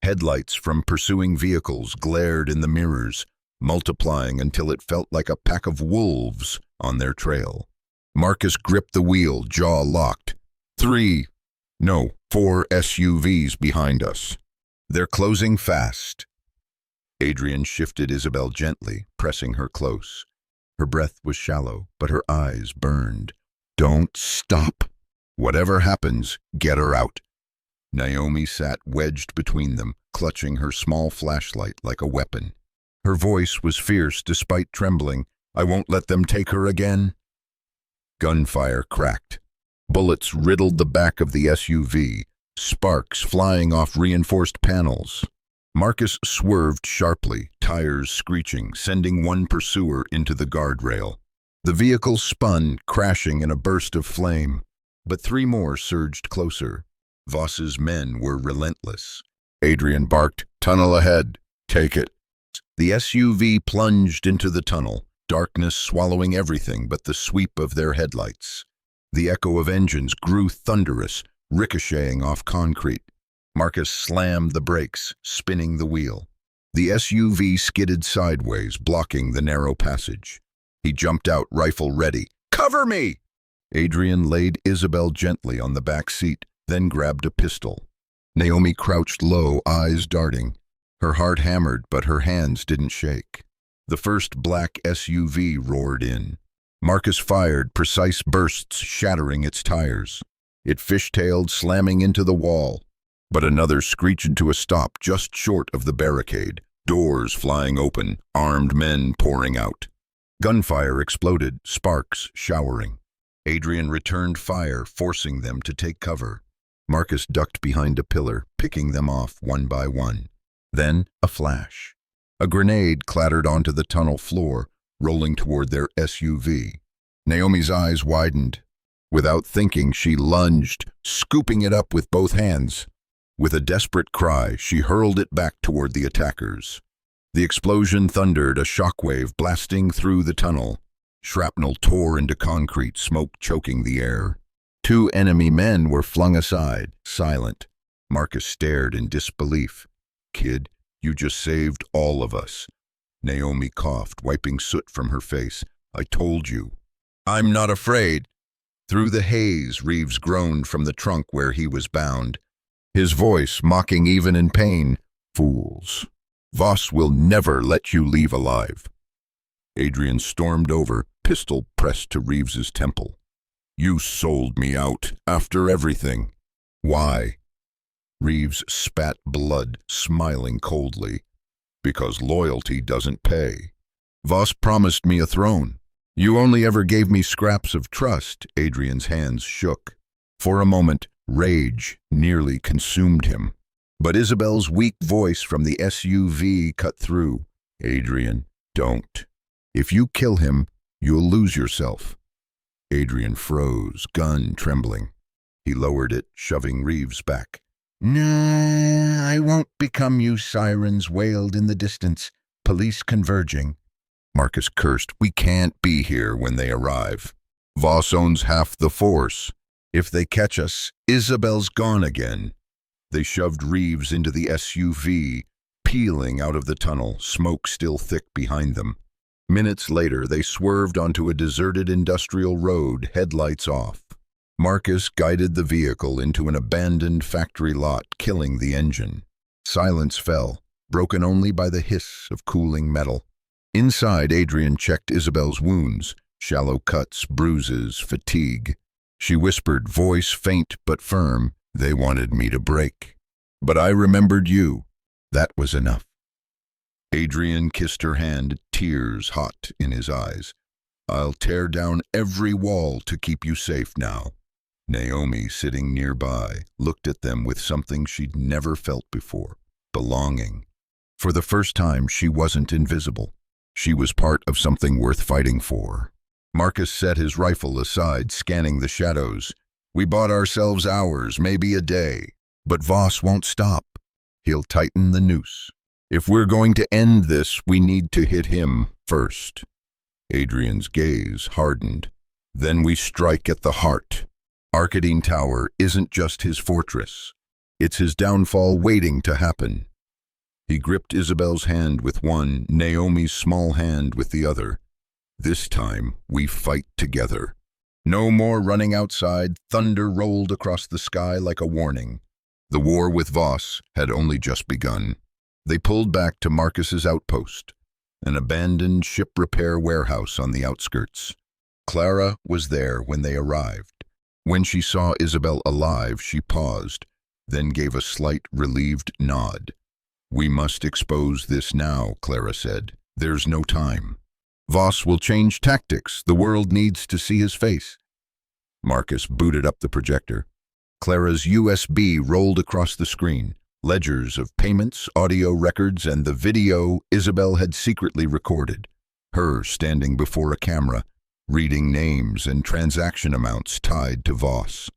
Headlights from pursuing vehicles glared in the mirrors, multiplying until it felt like a pack of wolves on their trail. Marcus gripped the wheel, jaw locked. 4 SUVs behind us. They're closing fast. Adrian shifted Isabel gently, pressing her close. Her breath was shallow, but her eyes burned. "Don't stop. Whatever happens, get her out." Naomi sat wedged between them, clutching her small flashlight like a weapon. Her voice was fierce despite trembling. "I won't let them take her again." Gunfire cracked. Bullets riddled the back of the SUV, sparks flying off reinforced panels. Marcus swerved sharply, tires screeching, sending one pursuer into the guardrail. The vehicle spun, crashing in a burst of flame. But 3 more surged closer. Voss's men were relentless. Adrian barked, "Tunnel ahead. Take it." The SUV plunged into the tunnel, darkness swallowing everything but the sweep of their headlights. The echo of engines grew thunderous, ricocheting off concrete. Marcus slammed the brakes, spinning the wheel. The SUV skidded sideways, blocking the narrow passage. He jumped out, rifle ready. "Cover me!" Adrian laid Isabel gently on the back seat, then grabbed a pistol. Naomi crouched low, eyes darting. Her heart hammered, but her hands didn't shake. The first black SUV roared in. Marcus fired, precise bursts shattering its tires. It fishtailed, slamming into the wall. But another screeched to a stop just short of the barricade, doors flying open, armed men pouring out. Gunfire exploded, sparks showering. Adrian returned fire, forcing them to take cover. Marcus ducked behind a pillar, picking them off one by one. Then a flash. A grenade clattered onto the tunnel floor, rolling toward their SUV. Naomi's eyes widened. Without thinking, she lunged, scooping it up with both hands. With a desperate cry, she hurled it back toward the attackers. The explosion thundered, a shockwave blasting through the tunnel. Shrapnel tore into concrete, smoke choking the air. 2 enemy men were flung aside, silent. Marcus stared in disbelief. "Kid, you just saved all of us." Naomi coughed, wiping soot from her face. "I told you." "I'm not afraid." Through the haze, Reeves groaned from the trunk where he was bound. His voice mocking even in pain. "Fools. Voss will never let you leave alive." Adrian stormed over, pistol pressed to Reeves's temple. "You sold me out, after everything." "Why?" Reeves spat blood, smiling coldly. "Because loyalty doesn't pay. Voss promised me a throne. You only ever gave me scraps of trust." Adrian's hands shook. For a moment, rage nearly consumed him. But Isabel's weak voice from the SUV cut through. "Adrian, don't. If you kill him, you'll lose yourself." Adrian froze, gun trembling. He lowered it, shoving Reeves back. "Nah, I won't become you," sirens wailed in the distance, police converging. Marcus cursed. "We can't be here when they arrive. Voss owns half the force. If they catch us, Isabel's gone again." They shoved Reeves into the SUV, peeling out of the tunnel, smoke still thick behind them. Minutes later, they swerved onto a deserted industrial road, headlights off. Marcus guided the vehicle into an abandoned factory lot, killing the engine. Silence fell, broken only by the hiss of cooling metal. Inside, Adrian checked Isabel's wounds, shallow cuts, bruises, fatigue. She whispered, voice faint but firm, "They wanted me to break. But I remembered you." That was enough. Adrian kissed her hand, tears hot in his eyes. "I'll tear down every wall to keep you safe now." Naomi, sitting nearby, looked at them with something she'd never felt before, belonging. For the first time, she wasn't invisible. She was part of something worth fighting for. Marcus set his rifle aside, scanning the shadows. "We bought ourselves hours, maybe a day. But Voss won't stop. He'll tighten the noose. If we're going to end this, we need to hit him first." Adrian's gaze hardened. "Then we strike at the heart. Arkadine Tower isn't just his fortress. It's his downfall waiting to happen." He gripped Isabel's hand with one, Naomi's small hand with the other. "This time, we fight together." No more running outside. Thunder rolled across the sky like a warning. The war with Voss had only just begun. They pulled back to Marcus's outpost, an abandoned ship repair warehouse on the outskirts. Clara was there when they arrived. When she saw Isabel alive, she paused, then gave a slight, relieved nod. "We must expose this now," Clara said. "There's no time. Voss will change tactics. The world needs to see his face." Marcus booted up the projector. Clara's USB rolled across the screen, ledgers of payments, audio records, and the video Isabel had secretly recorded. Her standing before a camera, reading names and transaction amounts tied to Voss.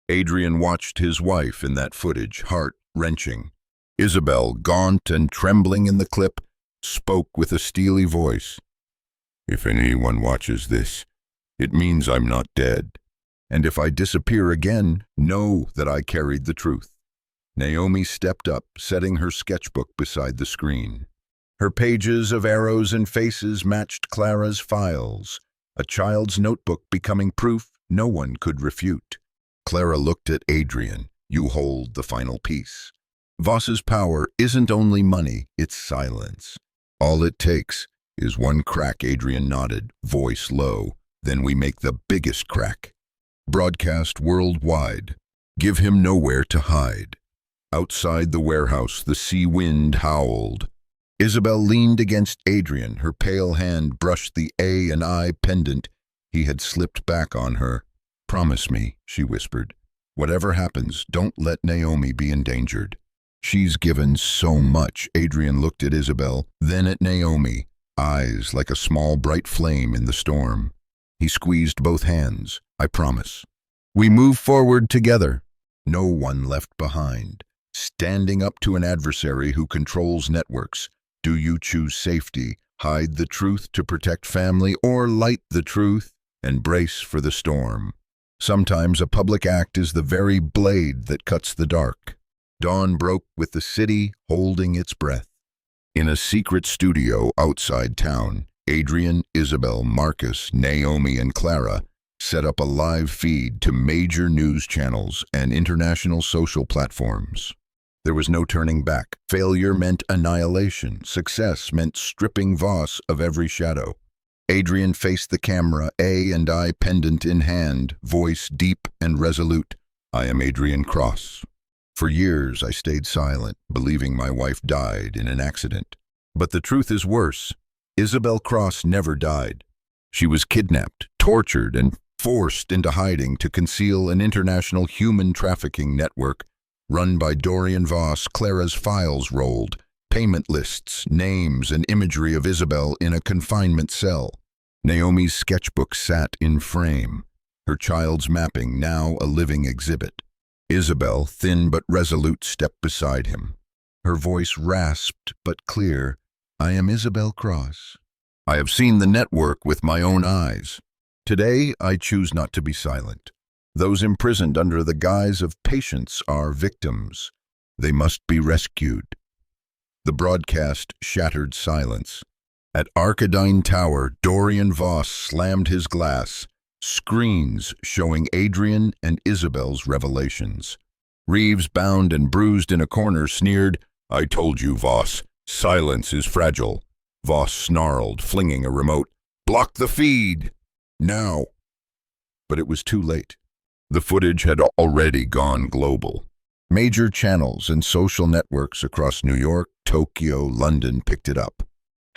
Adrian watched his wife in that footage, heart-wrenching. Isabel, gaunt and trembling in the clip, spoke with a steely voice. "If anyone watches this, it means I'm not dead. And if I disappear again, know that I carried the truth." Naomi stepped up, setting her sketchbook beside the screen. Her pages of arrows and faces matched Clara's files, a child's notebook becoming proof no one could refute. Clara looked at Adrian. You hold the final piece. Voss's power isn't only money, it's silence. All it takes is one crack. Adrian nodded, voice low. Then we make the biggest crack. Broadcast worldwide. Give him nowhere to hide. Outside the warehouse, the sea wind howled. Isabel leaned against Adrian. Her pale hand brushed the A and I pendant he had slipped back on her. Promise me, she whispered. Whatever happens, don't let Naomi be endangered. She's given so much. Adrian looked at Isabel, then at Naomi, eyes like a small bright flame in the storm. He squeezed both hands. I promise. We move forward together. No one left behind. Standing up to an adversary who controls networks. Do you choose safety, hide the truth to protect family, or light the truth and brace for the storm? Sometimes a public act is the very blade that cuts the dark. Dawn broke with the city holding its breath. In a secret studio outside town, Adrian, Isabel, Marcus, Naomi, and Clara set up a live feed to major news channels and international social platforms. There was no turning back. Failure meant annihilation. Success meant stripping Voss of every shadow. Adrian faced the camera, A and I pendant in hand, voice deep and resolute. I am Adrian Cross. For years I stayed silent, believing my wife died in an accident. But the truth is worse. Isabel Cross never died. She was kidnapped, tortured, and forced into hiding to conceal an international human trafficking network run by Dorian Voss. Clara's files rolled, payment lists, names, and imagery of Isabel in a confinement cell. Naomi's sketchbook sat in frame, her child's mapping now a living exhibit. Isabel, thin but resolute, stepped beside him. Her voice rasped but clear. I am Isabel Cross. I have seen the network with my own eyes. Today, I choose not to be silent. Those imprisoned under the guise of patience are victims. They must be rescued. The broadcast shattered silence. At Arkadine Tower, Dorian Voss slammed his glass, screens showing Adrian and Isabel's revelations. Reeves, bound and bruised in a corner, sneered, I told you, Voss, silence is fragile. Voss snarled, flinging a remote. Block the feed! Now! But it was too late. The footage had already gone global. Major channels and social networks across New York, Tokyo, London picked it up.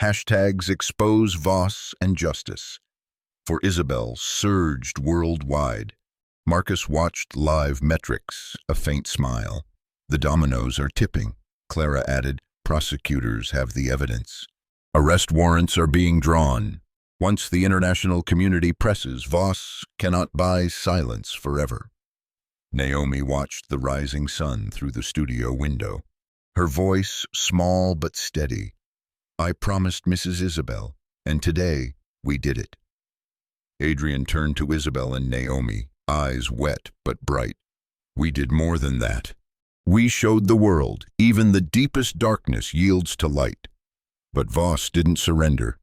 Hashtags expose Voss and justice. For Isabel surged worldwide. Marcus watched live metrics, a faint smile. The dominoes are tipping. Clara added, prosecutors have the evidence. Arrest warrants are being drawn. Once the international community presses, Voss cannot buy silence forever. Naomi watched the rising sun through the studio window. Her voice small but steady. I promised Mrs. Isabel, and today we did it. Adrian turned to Isabel and Naomi, eyes wet but bright. We did more than that. We showed the world, even the deepest darkness yields to light. But Voss didn't surrender.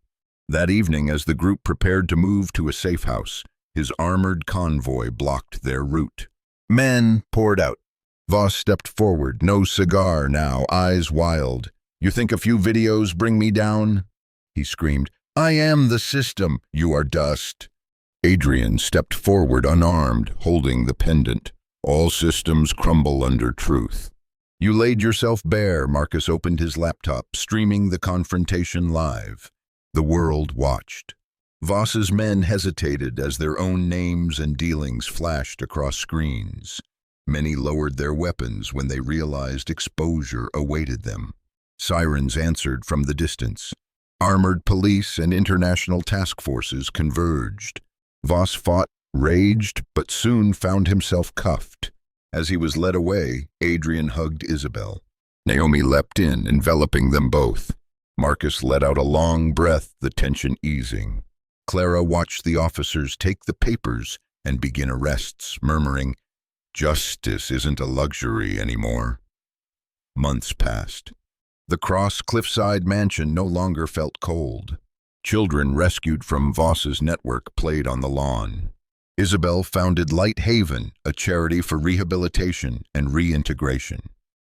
That evening, as the group prepared to move to a safe house, his armored convoy blocked their route. Men poured out. Voss stepped forward, no cigar now, eyes wild. You think a few videos bring me down? He screamed. I am the system. You are dust. Adrian stepped forward unarmed, holding the pendant. All systems crumble under truth. You laid yourself bare. Marcus opened his laptop, streaming the confrontation live. The world watched. Voss's men hesitated as their own names and dealings flashed across screens. Many lowered their weapons when they realized exposure awaited them. Sirens answered from the distance. Armored police and international task forces converged. Voss fought, raged, but soon found himself cuffed. As he was led away, Adrian hugged Isabel. Naomi leapt in, enveloping them both. Marcus let out a long breath, the tension easing. Clara watched the officers take the papers and begin arrests, murmuring, Justice isn't a luxury anymore. Months passed. The Cross cliffside mansion no longer felt cold. Children rescued from Voss's network played on the lawn. Isabel founded Light Haven, a charity for rehabilitation and reintegration.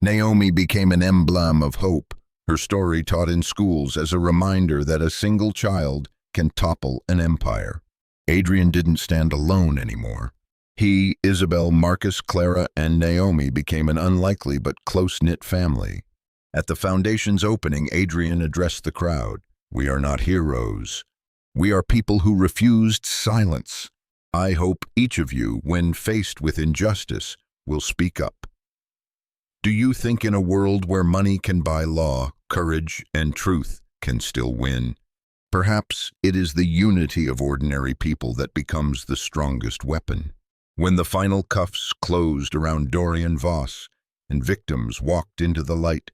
Naomi became an emblem of hope, her story taught in schools as a reminder that a single child can topple an empire. Adrian didn't stand alone anymore. He, Isabel, Marcus, Clara, and Naomi became an unlikely but close-knit family. At the foundation's opening, Adrian addressed the crowd. "We are not heroes. We are people who refused silence. I hope each of you, when faced with injustice, will speak up." Do you think in a world where money can buy law, courage and truth can still win? Perhaps it is the unity of ordinary people that becomes the strongest weapon. When the final cuffs closed around Dorian Voss and victims walked into the light,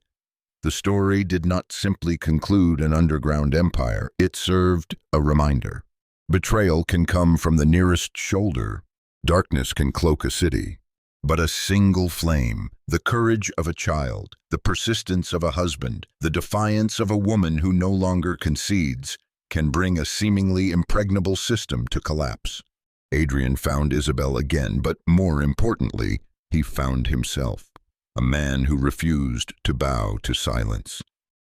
the story did not simply conclude an underground empire, it served a reminder. Betrayal can come from the nearest shoulder. Darkness can cloak a city. But a single flame, the courage of a child, the persistence of a husband, the defiance of a woman who no longer concedes, can bring a seemingly impregnable system to collapse. Adrian found Isabel again, but more importantly, he found himself, a man who refused to bow to silence.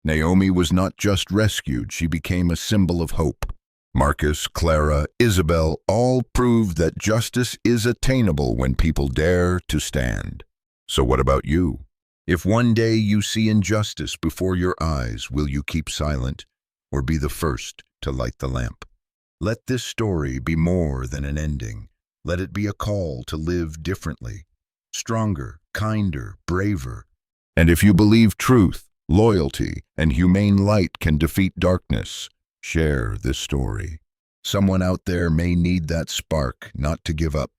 Naomi was not just rescued, she became a symbol of hope. Marcus, Clara, Isabel all proved that justice is attainable when people dare to stand. So what about you? If one day you see injustice before your eyes, will you keep silent or be the first to light the lamp? Let this story be more than an ending. Let it be a call to live differently, stronger, kinder, braver. And if you believe truth, loyalty, and humane light can defeat darkness, share this story. Someone out there may need that spark, not to give up,